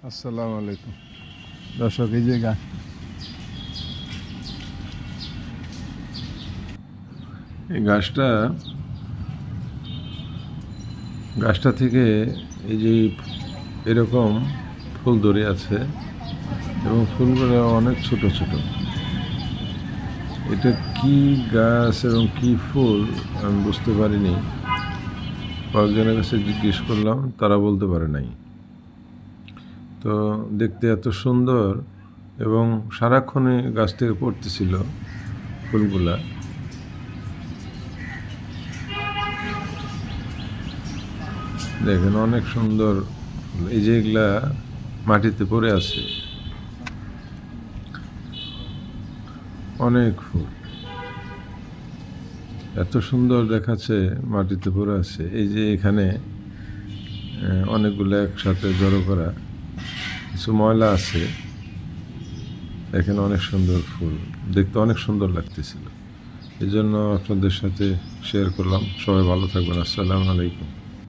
আসসালামু আলাইকুম দর্শক, এই যে এই গাছটা থেকে এই যে এরকম ফুল ধরে আছে এবং ফুলগুলো অনেক ছোট ছোট। এটা কি গাছ এবং কি ফুল আমি বুঝতে পারিনি। কয়েকজনের কাছে জিজ্ঞেস করলাম, তারা বলতে পারে নাই। তো দেখতে এত সুন্দর এবং সারাক্ষণে গাছ থেকে পড়তেছিল ফুলগুলা। দেখেন অনেক সুন্দর। এই যে এগুলা মাটিতে পড়ে আছে, অনেক ফুল এত সুন্দর দেখাচ্ছে, মাটিতে পড়ে আছে। এই যে এখানে অনেকগুলো একসাথে জড়ো করা, কিছু ময়লা আছে। এখানে অনেক সুন্দর ফুল, দেখতে অনেক সুন্দর লাগতেছিল। এই জন্য আপনাদের সাথে শেয়ার করলাম। সবাই ভালো থাকবেন। আসসালামু আলাইকুম।